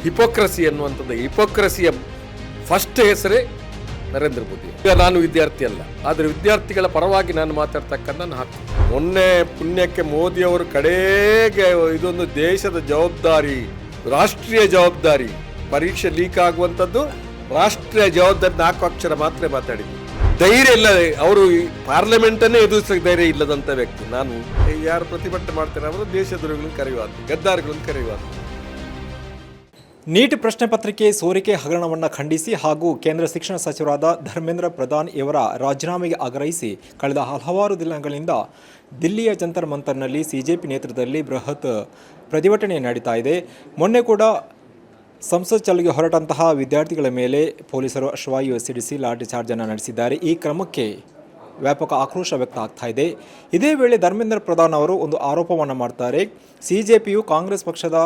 Hypocrisy ಅನ್ನುವಂಥದ್ದು, ಹಿಪೋಕ್ರಸಿಯ first ಹೆಸರೇ ನರೇಂದ್ರ ಮೋದಿ. ಈಗ ನಾನು ವಿದ್ಯಾರ್ಥಿ ಅಲ್ಲ, ಆದರೆ ವಿದ್ಯಾರ್ಥಿಗಳ ಪರವಾಗಿ ನಾನು ಮಾತಾಡ್ತಕ್ಕಂಥ ನಾನು ಹಾಕ್ತೀನಿ. ಮೊನ್ನೆ ಪುಣ್ಯಕ್ಕೆ ಮೋದಿಯವರು ಕಡೆಗೆ ಇದೊಂದು ದೇಶದ ಜವಾಬ್ದಾರಿ, ರಾಷ್ಟ್ರೀಯ ಜವಾಬ್ದಾರಿ, ಪರೀಕ್ಷೆ ಲೀಕ್ ಆಗುವಂಥದ್ದು ರಾಷ್ಟ್ರೀಯ ಜವಾಬ್ದಾರಿ 4 ಅಕ್ಷರ ಮಾತ್ರ ಮಾತಾಡಿದ್ರು. ಧೈರ್ಯ ಇಲ್ಲ, ಅವರು ಪಾರ್ಲಿಮೆಂಟನ್ನೇ ಎದುರಿಸಕ್ಕೆ ಧೈರ್ಯ ಇಲ್ಲದಂಥ ವ್ಯಕ್ತಿ. ನಾನು ಯಾರು ಪ್ರತಿಭಟನೆ ಮಾಡ್ತಾರೆ ಅವರು ದೇಶದ್ರೋಹಿಗಳನ್ನು ಕರೆಯುವುದು, ಗದ್ದಾರಿಗಳನ್ನು ಕರೆಯುವುದು. ನೀಟ್ ಪ್ರಶ್ನೆ ಪತ್ರಿಕೆ ಸೋರಿಕೆ ಹಗರಣವನ್ನು ಖಂಡಿಸಿ ಹಾಗೂ ಕೇಂದ್ರ ಶಿಕ್ಷಣ ಸಚಿವರಾದ ಧರ್ಮೇಂದ್ರ ಪ್ರಧಾನ್ ಇವರ ರಾಜೀನಾಮೆಗೆ ಆಗ್ರಹಿಸಿ ಕಳೆದ ಹಲವಾರು ದಿನಗಳಿಂದ ದಿಲ್ಲಿಯ ಜಂತರ್ ಮಂತರ್ನಲ್ಲಿ ಸಿಜೆಪಿ ನೇತೃತ್ವದಲ್ಲಿ ಬೃಹತ್ ಪ್ರತಿಭಟನೆ ನಡೀತಾ ಇದೆ. ಮೊನ್ನೆ ಕೂಡ ಸಂಸತ್ ಚಲುಗೆ ಹೊರಟಂತಹ ವಿದ್ಯಾರ್ಥಿಗಳ ಮೇಲೆ ಪೊಲೀಸರು ಅಶ್ವಾಯು ಸಿಡಿಸಿ ಲಾಠಿ ಚಾರ್ಜನ್ನು ನಡೆಸಿದ್ದಾರೆ. ಈ ಕ್ರಮಕ್ಕೆ ವ್ಯಾಪಕ ಆಕ್ರೋಶ ವ್ಯಕ್ತ ಆಗ್ತಾ ಇದೆ. ಇದೇ ವೇಳೆ ಧರ್ಮೇಂದ್ರ ಪ್ರಧಾನ್ ಅವರು ಒಂದು ಆರೋಪವನ್ನು ಮಾಡ್ತಾರೆ. ಸಿಜೆಪಿಯು ಕಾಂಗ್ರೆಸ್ ಪಕ್ಷದ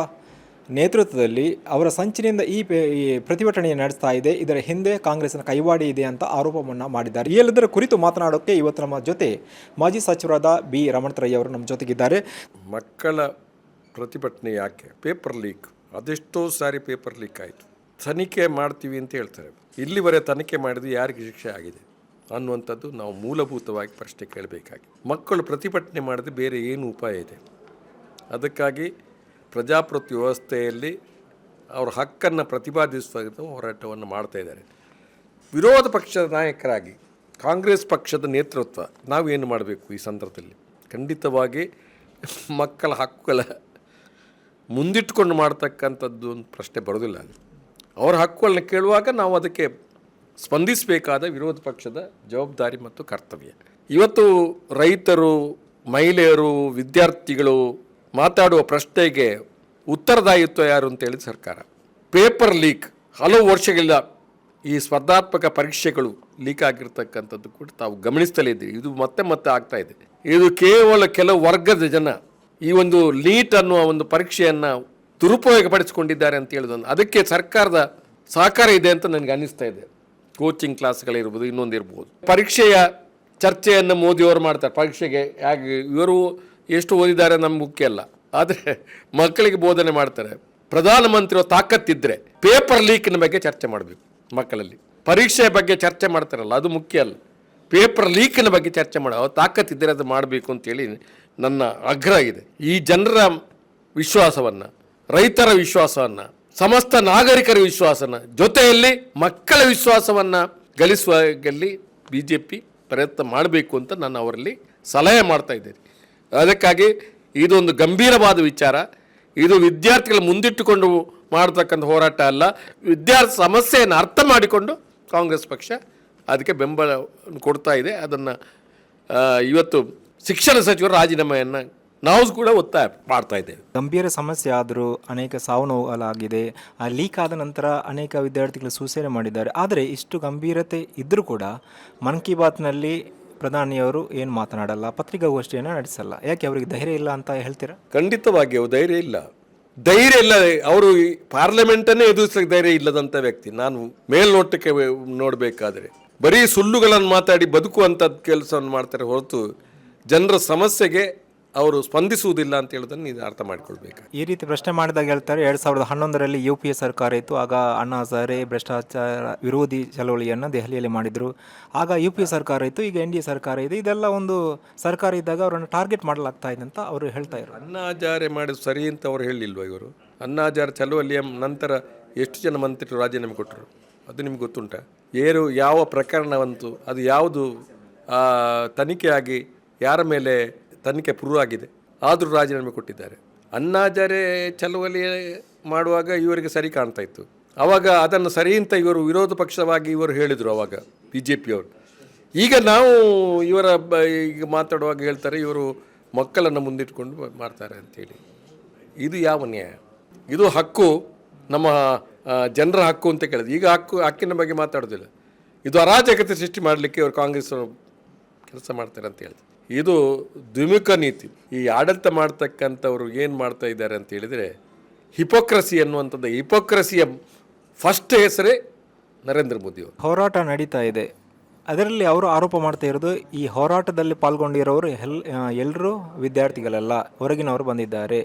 ನೇತೃತ್ವದಲ್ಲಿ ಅವರ ಸಂಚಿನಿಂದ ಈ ಪ್ರತಿಭಟನೆಯನ್ನು ನಡೆಸ್ತಾ ಇದೆ, ಇದರ ಹಿಂದೆ ಕಾಂಗ್ರೆಸ್ನ ಕೈವಾಡಿ ಇದೆ ಅಂತ ಆರೋಪವನ್ನು ಮಾಡಿದ್ದಾರೆ. ಈ ಎಲ್ಲದರ ಕುರಿತು ಮಾತನಾಡೋಕ್ಕೆ ಇವತ್ತು ನಮ್ಮ ಜೊತೆ ಮಾಜಿ ಸಚಿವರಾದ ಬಿ ರಮಣತ್ರಯ್ಯ ಅವರು ನಮ್ಮ ಜೊತೆಗಿದ್ದಾರೆ. ಮಕ್ಕಳ ಪ್ರತಿಭಟನೆ ಯಾಕೆ? ಪೇಪರ್ ಲೀಕ್, ಅದೆಷ್ಟೋ ಸಾರಿ ಪೇಪರ್ ಲೀಕ್ ಆಯಿತು. ತನಿಖೆ ಮಾಡ್ತೀವಿ ಅಂತ ಹೇಳ್ತಾರೆ. ಇಲ್ಲಿವರೆಗೆ ತನಿಖೆ ಮಾಡಿದ್ದು ಯಾರಿಗೆ ಶಿಕ್ಷೆ ಆಗಿದೆ ಅನ್ನುವಂಥದ್ದು ನಾವು ಮೂಲಭೂತವಾಗಿ ಪ್ರಶ್ನೆ ಕೇಳಬೇಕಾಗಿ. ಮಕ್ಕಳು ಪ್ರತಿಭಟನೆ ಮಾಡಿದ್ರೆ ಬೇರೆ ಏನು ಉಪಾಯ ಇದೆ? ಅದಕ್ಕಾಗಿ ಪ್ರಜಾಪ್ರಭುತ್ವ ವ್ಯವಸ್ಥೆಯಲ್ಲಿ ಅವರ ಹಕ್ಕನ್ನು ಪ್ರತಿಪಾದಿಸುವ ಹೋರಾಟವನ್ನು ಮಾಡ್ತಾ ಇದ್ದಾರೆ. ವಿರೋಧ ಪಕ್ಷದ ನಾಯಕರಾಗಿ ಕಾಂಗ್ರೆಸ್ ಪಕ್ಷದ ನೇತೃತ್ವ ನಾವೇನು ಮಾಡಬೇಕು ಈ ಸಂದರ್ಭದಲ್ಲಿ? ಖಂಡಿತವಾಗಿ ಮಕ್ಕಳ ಹಕ್ಕುಗಳ ಮುಂದಿಟ್ಟುಕೊಂಡು ಮಾಡ್ತಕ್ಕಂಥದ್ದು ಒಂದು ಪ್ರಶ್ನೆ ಬರೋದಿಲ್ಲ. ಅವರ ಹಕ್ಕುಗಳನ್ನ ಕೇಳುವಾಗ ನಾವು ಅದಕ್ಕೆ ಸ್ಪಂದಿಸಬೇಕಾದ ವಿರೋಧ ಪಕ್ಷದ ಜವಾಬ್ದಾರಿ ಮತ್ತು ಕರ್ತವ್ಯ. ಇವತ್ತು ರೈತರು, ಮಹಿಳೆಯರು, ವಿದ್ಯಾರ್ಥಿಗಳು ಮಾತಾಡುವ ಪ್ರಶ್ನೆಗೆ ಉತ್ತರದಾಯಿತ್ವ ಯಾರು ಅಂತೇಳಿ ಸರ್ಕಾರ. ಪೇಪರ್ ಲೀಕ್ ಹಲವು ವರ್ಷಗಳಿಂದ ಈ ಸ್ಪರ್ಧಾತ್ಮಕ ಪರೀಕ್ಷೆಗಳು ಲೀಕ್ ಆಗಿರ್ತಕ್ಕಂಥದ್ದು ಕೂಡ ತಾವು ಗಮನಿಸ್ತಲೇ ಇದ್ದೀವಿ. ಇದು ಮತ್ತೆ ಮತ್ತೆ ಆಗ್ತಾ ಇದೆ. ಇದು ಕೇವಲ ಕೆಲವು ವರ್ಗದ ಜನ ಈ ಒಂದು ನೀಟ್ ಅನ್ನುವ ಒಂದು ಪರೀಕ್ಷೆಯನ್ನು ದುರುಪಯೋಗಪಡಿಸಿಕೊಂಡಿದ್ದಾರೆ ಅಂತ ಹೇಳಿದ್ರು. ಅದಕ್ಕೆ ಸರ್ಕಾರದ ಸಹಕಾರ ಇದೆ ಅಂತ ನನಗೆ ಅನ್ನಿಸ್ತಾ ಇದೆ. ಕೋಚಿಂಗ್ ಕ್ಲಾಸ್ಗಳಿರ್ಬೋದು, ಇನ್ನೊಂದಿರ್ಬೋದು. ಪರೀಕ್ಷೆಯ ಚರ್ಚೆಯನ್ನು ಮೋದಿಯವರು ಮಾಡ್ತಾರೆ. ಪರೀಕ್ಷೆಗೆ ಹೇಗೆ ಇವರು ಎಷ್ಟು ಓದಿದ್ದಾರೆ ನಮ್ಗೆ ಮುಖ್ಯ ಅಲ್ಲ, ಆದರೆ ಮಕ್ಕಳಿಗೆ ಬೋಧನೆ ಮಾಡ್ತಾರೆ. ಪ್ರಧಾನಮಂತ್ರಿಯವರು ತಾಕತ್ತಿದ್ದರೆ ಪೇಪರ್ ಲೀಕ್ನ ಬಗ್ಗೆ ಚರ್ಚೆ ಮಾಡಬೇಕು. ಮಕ್ಕಳಲ್ಲಿ ಪರೀಕ್ಷೆಯ ಬಗ್ಗೆ ಚರ್ಚೆ ಮಾಡ್ತಾರಲ್ಲ, ಅದು ಮುಖ್ಯ ಅಲ್ಲ. ಪೇಪರ್ ಲೀಕ್ನ ಬಗ್ಗೆ ಚರ್ಚೆ ಮಾಡೋ ತಾಕತ್ತಿದ್ದರೆ ಅದು ಮಾಡಬೇಕು ಅಂತೇಳಿ ನನ್ನ ಆಗ್ರಹ ಇದೆ. ಈ ಜನರ ವಿಶ್ವಾಸವನ್ನು, ರೈತರ ವಿಶ್ವಾಸವನ್ನು, ಸಮಸ್ತ ನಾಗರಿಕರ ವಿಶ್ವಾಸನ ಜೊತೆಯಲ್ಲಿ ಮಕ್ಕಳ ವಿಶ್ವಾಸವನ್ನು ಗಳಿಸುವಲ್ಲಿ BJP ಪ್ರಯತ್ನ ಮಾಡಬೇಕು ಅಂತ ನಾನು ಅವರಲ್ಲಿ ಸಲಹೆ ಮಾಡ್ತಾ ಇದ್ದೇನೆ. ಅದಕ್ಕಾಗಿ ಇದೊಂದು ಗಂಭೀರವಾದ ವಿಚಾರ. ಇದು ವಿದ್ಯಾರ್ಥಿಗಳ ಮುಂದಿಟ್ಟುಕೊಂಡು ಮಾಡತಕ್ಕಂಥ ಹೋರಾಟ ಅಲ್ಲ. ವಿದ್ಯಾರ್ಥಿ ಸಮಸ್ಯೆಯನ್ನು ಅರ್ಥ ಮಾಡಿಕೊಂಡು ಕಾಂಗ್ರೆಸ್ ಪಕ್ಷ ಅದಕ್ಕೆ ಬೆಂಬಲ ಕೊಡ್ತಾ ಇದೆ. ಅದನ್ನು ಇವತ್ತು ಶಿಕ್ಷಣ ಸಚಿವರು ರಾಜೀನಾಮೆಯನ್ನು ನಾವು ಕೂಡ ಒತ್ತಾಯ ಮಾಡ್ತಾ ಇದ್ದೇವೆ. ಗಂಭೀರ ಸಮಸ್ಯೆ ಆದರೂ ಅನೇಕ ಸಾವು ನೋವುಗಳಾಗಿದೆ. ಆ ಲೀಕ್ ಆದ ನಂತರ ಅನೇಕ ವಿದ್ಯಾರ್ಥಿಗಳು ಸೂಸೈಡ್ ಮಾಡಿದ್ದಾರೆ. ಆದರೆ ಇಷ್ಟು ಗಂಭೀರತೆ ಇದ್ದರೂ ಕೂಡ ಮನ್ ಕಿ ಬಾತ್ನಲ್ಲಿ ಪ್ರಧಾನಿಯವರು ಏನು ಮಾತನಾಡಲ್ಲ, ಪತ್ರಿಕಾಗೋಷ್ಠಿಯನ್ನು ನಡೆಸಲ್ಲ. ಯಾಕೆ ಅವರಿಗೆ ಧೈರ್ಯ ಇಲ್ಲ ಅಂತ ಹೇಳ್ತೀರಾ? ಖಂಡಿತವಾಗಿ ಅವರು ಧೈರ್ಯ ಇಲ್ಲ. ಅವರು ಪಾರ್ಲಿಮೆಂಟನ್ನೇ ಎದುರಿಸಕ್ಕೆ ಧೈರ್ಯ ಇಲ್ಲದಂಥ ವ್ಯಕ್ತಿ. ನಾನು ಮೇಲ್ನೋಟಕ್ಕೆ ನೋಡಬೇಕಾದ್ರೆ ಬರೀ ಸುಳ್ಳುಗಳನ್ನು ಮಾತಾಡಿ ಬದುಕುವಂಥದ್ದು ಕೆಲಸವನ್ನು ಮಾಡ್ತಾರೆ ಹೊರತು ಜನರ ಸಮಸ್ಯೆಗೆ ಅವರು ಸ್ಪಂದಿಸುವುದಿಲ್ಲ ಅಂತ ಹೇಳೋದನ್ನು ನೀವು ಅರ್ಥ ಮಾಡಿಕೊಳ್ಬೇಕು. ಈ ರೀತಿ ಪ್ರಶ್ನೆ ಮಾಡಿದಾಗ ಹೇಳ್ತಾರೆ 2011ರಲ್ಲಿ UPA ಸರ್ಕಾರ ಇತ್ತು. ಆಗ ಅಣ್ಣಾ ಹಜಾರೆ ಭ್ರಷ್ಟಾಚಾರ ವಿರೋಧಿ ಚಳವಳಿಯನ್ನು ದೆಹಲಿಯಲ್ಲಿ ಮಾಡಿದರು. ಆಗ UPA ಸರ್ಕಾರ ಇತ್ತು, ಈಗ NDA ಸರ್ಕಾರ ಇದೆ. ಇದೆಲ್ಲ ಒಂದು ಸರ್ಕಾರ ಇದ್ದಾಗ ಅವರನ್ನು ಟಾರ್ಗೆಟ್ ಮಾಡಲಾಗ್ತಾ ಇದೆ ಅಂತ ಅವರು ಹೇಳ್ತಾ ಇದ್ರು. ಅಣ್ಣಾ ಹಜಾರೆ ಮಾಡಿದ್ದು ಸರಿ ಅಂತ ಅವರು ಹೇಳಿಲ್ವ? ಇವರು ಅಣ್ಣಾ ಹಜಾರೆ ಚಳವಳಿಯ ನಂತರ ಎಷ್ಟು ಜನ ಮಂತ್ರಿಗಳು ರಾಜೀನಾಮೆ ಕೊಟ್ಟರು ಅದು ನಿಮ್ಗೆ ಗೊತ್ತುಂಟ? ಯಾವ ಪ್ರಕರಣವಂತೂ ಅದು ಯಾವುದು ತನಿಖೆಯಾಗಿ ಯಾರ ಮೇಲೆ ತನಿಖೆ ಪ್ರೂವ್ ಆಗಿದೆ, ಆದರೂ ರಾಜೀನಾಮೆ ಕೊಟ್ಟಿದ್ದಾರೆ. ಅಣ್ಣಾ ಹಜಾರೆ ಚಳವಳಿ ಮಾಡುವಾಗ ಇವರಿಗೆ ಸರಿ ಕಾಣ್ತಾ ಇತ್ತು. ಆವಾಗ ಅದನ್ನು ಸರಿ ಅಂತ ಇವರು ವಿರೋಧ ಪಕ್ಷವಾಗಿ ಇವರು ಹೇಳಿದರು ಆವಾಗ BJP ಅವರು. ಈಗ ನಾವು ಇವರ ಈಗ ಮಾತಾಡುವಾಗ ಹೇಳ್ತಾರೆ ಇವರು ಮಕ್ಕಳನ್ನು ಮುಂದಿಟ್ಕೊಂಡು ಮಾಡ್ತಾರೆ ಅಂಥೇಳಿ. ಇದು ಯಾವ ನ್ಯಾಯ? ಇದು ಹಕ್ಕು, ನಮ್ಮ ಜನರ ಹಕ್ಕು ಅಂತ ಕೇಳಿದ್ರು. ಈಗ ಹಕ್ಕಿನ ಬಗ್ಗೆ ಮಾತಾಡೋದಿಲ್ಲ. ಇದು ಅರಾಜಕತೆ ಸೃಷ್ಟಿ ಮಾಡಲಿಕ್ಕೆ ಇವರು ಕಾಂಗ್ರೆಸ್ ಕೆಲಸ ಮಾಡ್ತಾರೆ ಅಂತ ಹೇಳಿದ್ರು. ಇದು ದ್ವಿಮುಖ ನೀತಿ. ಈ ಆಡಳಿತ ಮಾಡ್ತಕ್ಕಂಥವ್ರು ಏನು ಮಾಡ್ತಾ ಇದ್ದಾರೆ ಅಂತ ಹೇಳಿದರೆ ಹಿಪೋಕ್ರಸಿ ಅನ್ನುವಂಥದ್ದು. ಹಿಪೋಕ್ರಸಿಯ ಫಸ್ಟ್ ಹೆಸರೇ ನರೇಂದ್ರ ಮೋದಿ ಅವರು. ಹೋರಾಟ ನಡೀತಾ ಇದೆ. ಅದರಲ್ಲಿ ಅವರು ಆರೋಪ ಮಾಡ್ತಾ ಇರೋದು ಈ ಹೋರಾಟದಲ್ಲಿ ಪಾಲ್ಗೊಂಡಿರೋರು ಎಲ್ಲರೂ ವಿದ್ಯಾರ್ಥಿಗಳೆಲ್ಲ, ಹೊರಗಿನವರು ಬಂದಿದ್ದಾರೆ,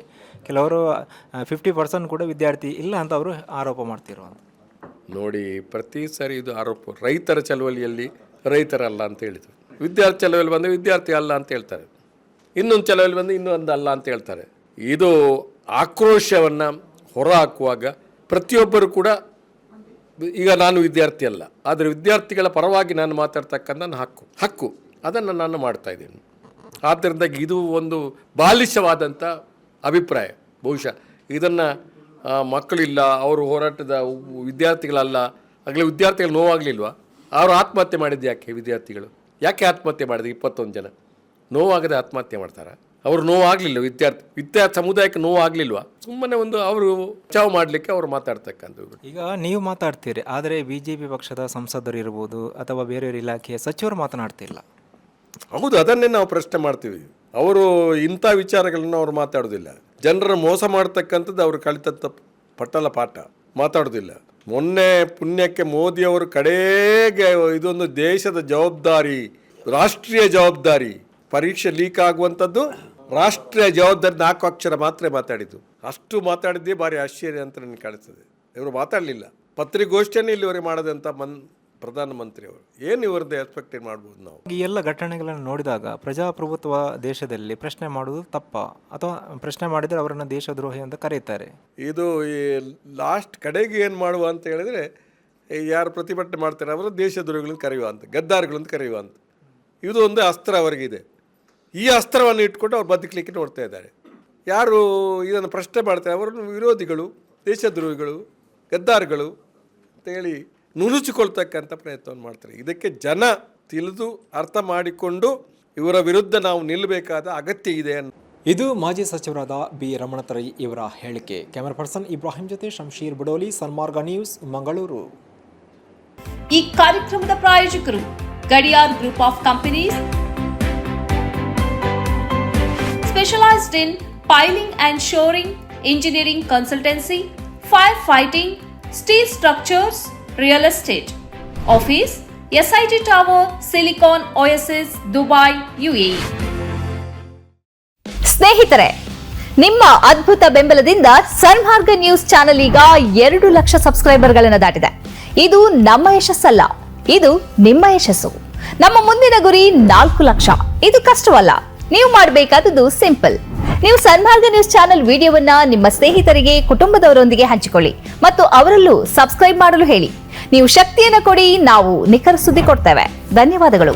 ಕೆಲವರು 50% ಕೂಡ ವಿದ್ಯಾರ್ಥಿ ಇಲ್ಲ ಅಂತ ಅವರು ಆರೋಪ ಮಾಡ್ತಿರುವಂಥ. ನೋಡಿ, ಪ್ರತಿ ಸಾರಿ ಇದು ಆರೋಪ. ರೈತರ ಚಳವಳಿಯಲ್ಲಿ ರೈತರಲ್ಲ ಅಂತ ಹೇಳಿದರು, ವಿದ್ಯಾರ್ಥಿ ಚಳವಳಿ ಬಂದು ವಿದ್ಯಾರ್ಥಿ ಅಲ್ಲ ಅಂತ ಹೇಳ್ತಾರೆ, ಇನ್ನೊಂದು ಚಳವಳಿ ಬಂದು ಇನ್ನೊಂದು ಅಲ್ಲ ಅಂತ ಹೇಳ್ತಾರೆ. ಇದು ಆಕ್ರೋಶವನ್ನು ಹೊರಹಾಕುವಾಗ ಪ್ರತಿಯೊಬ್ಬರು ಕೂಡ, ಈಗ ನಾನು ವಿದ್ಯಾರ್ಥಿ ಅಲ್ಲ, ಆದರೆ ವಿದ್ಯಾರ್ಥಿಗಳ ಪರವಾಗಿ ನಾನು ಮಾತಾಡ್ತಕ್ಕಂಥ ನನ್ನ ಹಕ್ಕು ಅದನ್ನು ನಾನು ಮಾಡ್ತಾ ಇದ್ದೀನಿ. ಆದ್ದರಿಂದ ಇದು ಒಂದು ಬಾಲಿಶವಾದಂಥ ಅಭಿಪ್ರಾಯ. ಬಹುಶಃ ಇದನ್ನು ಮಕ್ಕಳಿಲ್ಲ, ಅವರು ಹೋರಾಟದ ವಿದ್ಯಾರ್ಥಿಗಳಲ್ಲ, ಆಗಲೇ ವಿದ್ಯಾರ್ಥಿಗಳು ನೋವಾಗಲಿಲ್ವಾ? ಅವರು ಆತ್ಮಹತ್ಯೆ ಮಾಡಿದ್ದು ಯಾಕೆ? ಯಾಕೆ ಆತ್ಮಹತ್ಯೆ ಮಾಡಿದ್ರು? 21 ಜನ ನೋವಾಗದೆ ಆತ್ಮಹತ್ಯೆ ಮಾಡ್ತಾರೆ. ಅವರು ನೋವಾಗಲಿಲ್ಲ, ವಿದ್ಯಾರ್ಥಿ ಸಮುದಾಯಕ್ಕೆ ನೋವಾಗಲಿಲ್ವಾ? ಸುಮ್ಮನೆ ಒಂದು ಅವರು ಚಾವು ಮಾಡಲಿಕ್ಕೆ ಅವರು ಮಾತಾಡ್ತಕ್ಕಂಥದ್ದು. ಈಗ ನೀವು ಮಾತಾಡ್ತೀರಿ, ಆದರೆ BJP ಪಕ್ಷದ ಸಂಸದರು ಇರ್ಬೋದು ಅಥವಾ ಬೇರೆ ಇಲಾಖೆಯ ಸಚಿವರು ಮಾತನಾಡ್ತಿಲ್ಲ. ಹೌದು, ಅದನ್ನೇ ನಾವು ಪ್ರಶ್ನೆ ಮಾಡ್ತೀವಿ. ಅವರು ಇಂಥ ವಿಚಾರಗಳನ್ನು ಅವರು ಮಾತಾಡೋದಿಲ್ಲ. ಜನರ ಮೋಸ ಮಾಡ್ತಕ್ಕಂಥದ್ದು ಅವರು ಕಲಿತಂಥ ಪಟ್ಟಲ ಪಾಠ, ಮಾತಾಡೋದಿಲ್ಲ. ಮೊನ್ನೆ ಪುಣ್ಯಕ್ಕೆ ಮೋದಿಯವರು ಕಡೆಗೆ ಇದೊಂದು ದೇಶದ ಜವಾಬ್ದಾರಿ, ರಾಷ್ಟ್ರೀಯ ಜವಾಬ್ದಾರಿ, ಪರೀಕ್ಷೆ ಲೀಕ್ ಆಗುವಂಥದ್ದು ರಾಷ್ಟ್ರೀಯ ಜವಾಬ್ದಾರಿ 4 ಅಕ್ಷರ ಮಾತ್ರ ಮಾತಾಡಿದ್ದು. ಅಷ್ಟು ಮಾತಾಡಿದ್ದೇ ಭಾರಿ ಆಶ್ಚರ್ಯ ಅಂತ ನನಗೆ ಕಾಣಿಸ್ತದೆ. ಇವರು ಮಾತಾಡಲಿಲ್ಲ. ಪತ್ರಿಕಾಗೋಷ್ಠಿಯನ್ನೇ ಇಲ್ಲಿವರೆಗೆ ಮಾಡದಂಥ ಪ್ರಧಾನಮಂತ್ರಿಯವರು ಏನು ಇವರದ್ದು ಎಕ್ಸ್ಪೆಕ್ಟೇಟ್ ಮಾಡ್ಬೋದು ನಾವು? ಈ ಎಲ್ಲ ಘಟನೆಗಳನ್ನು ನೋಡಿದಾಗ ಪ್ರಜಾಪ್ರಭುತ್ವ ದೇಶದಲ್ಲಿ ಪ್ರಶ್ನೆ ಮಾಡೋದು ತಪ್ಪ, ಅಥವಾ ಪ್ರಶ್ನೆ ಮಾಡಿದರೆ ಅವರನ್ನು ದೇಶದ್ರೋಹಿ ಅಂತ ಕರೀತಾರೆ. ಇದು ಈ ಲಾಸ್ಟ್ ಕಡೆಗೆ ಏನು ಮಾಡುವ ಅಂತ ಹೇಳಿದರೆ, ಯಾರು ಪ್ರತಿಭಟನೆ ಮಾಡ್ತಾರೆ ಅವರು ದೇಶದ್ರೋಹಿಗಳನ್ನು ಕರೆಯುವ ಅಂತ, ಗದ್ದಾರಿಗಳನ್ನು ಕರೆಯುವ ಅಂತ. ಇದು ಒಂದು ಅಸ್ತ್ರ ಅವರಿಗಿದೆ. ಈ ಅಸ್ತ್ರವನ್ನು ಇಟ್ಕೊಂಡು ಅವ್ರು ಬದುಕಲಿಕ್ಕೆ ನೋಡ್ತಾ ಇದ್ದಾರೆ. ಯಾರು ಇದನ್ನು ಪ್ರಶ್ನೆ ಮಾಡ್ತಾರೆ ಅವರನ್ನು ವಿರೋಧಿಗಳು, ದೇಶದ್ರೋಹಿಗಳು, ಗದ್ದಾರಿಗಳು ಅಂತೇಳಿ ನುಣುಚಿಕೊಳ್ತಕ್ಕಂಥ ಪ್ರಯತ್ನವನ್ನು ಮಾಡ್ತಾರೆ. ಇದಕ್ಕೆ ಜನ ತಿಳಿದು ಅರ್ಥ ಮಾಡಿಕೊಂಡು ಇವರ ವಿರುದ್ಧ ನಾವು ನಿಲ್ಲಬೇಕಾದ ಅಗತ್ಯ ಇದೆ. ಇದು ಮಾಜಿ ಸಚಿವರಾದ ಬಿ ರಮಣತರೈ ಇವರ ಹೇಳಿಕೆ. ಕ್ಯಾಮರಾ ಪರ್ಸನ್ ಇಬ್ರಾಹಿಂ ಜೊತೆ ಶಂಶೀರ್ ಬಡೋಲಿ, ಸನ್ಮಾರ್ಗ ನ್ಯೂಸ್, ಮಂಗಳೂರು. ಈ ಕಾರ್ಯಕ್ರಮದ ಪ್ರಾಯೋಜಕರು Gadiyar group of companies, specialized in piling and shoring, engineering consultancy, firefighting, steel structures, real estate. Office, SIT Tower, Silicon Oasis, Dubai, UAE. ಸ್ನೇಹಿತರೆ, ನಿಮ್ಮ ಅದ್ಭುತ ಬೆಂಬಲದಿಂದ ಸನ್ಮಾರ್ಗ ನ್ಯೂಸ್ ಚಾನೆಲ್ ಈಗ 2 ಲಕ್ಷ ಸಬ್ಸ್ಕ್ರೈಬರ್ಗಳನ್ನು ದಾಟಿದೆ. ಇದು ನಮ್ಮ ಯಶಸ್ಸಲ್ಲ, ಇದು ನಿಮ್ಮ ಯಶಸ್ಸು. ನಮ್ಮ ಮುಂದಿನ ಗುರಿ 4 ಲಕ್ಷ. ಇದು ಕಷ್ಟವಲ್ಲ. ನೀವು ಮಾಡಬೇಕಾದದ್ದು ಸಿಂಪಲ್. ನೀವು ಸನ್ಮಾರ್ಗ ನ್ಯೂಸ್ ಚಾನೆಲ್ ವಿಡಿಯೋವನ್ನ ನಿಮ್ಮ ಸ್ನೇಹಿತರಿಗೆ, ಕುಟುಂಬದವರೊಂದಿಗೆ ಹಂಚಿಕೊಳ್ಳಿ ಮತ್ತು ಅವರಲ್ಲೂ ಸಬ್ಸ್ಕ್ರೈಬ್ ಮಾಡಲು ಹೇಳಿ. ನೀವು ಶಕ್ತಿಯನ್ನು ಕೊಡಿ, ನಾವು ನಿಖರ ಸುದ್ದಿ ಕೊಡ್ತೇವೆ. ಧನ್ಯವಾದಗಳು.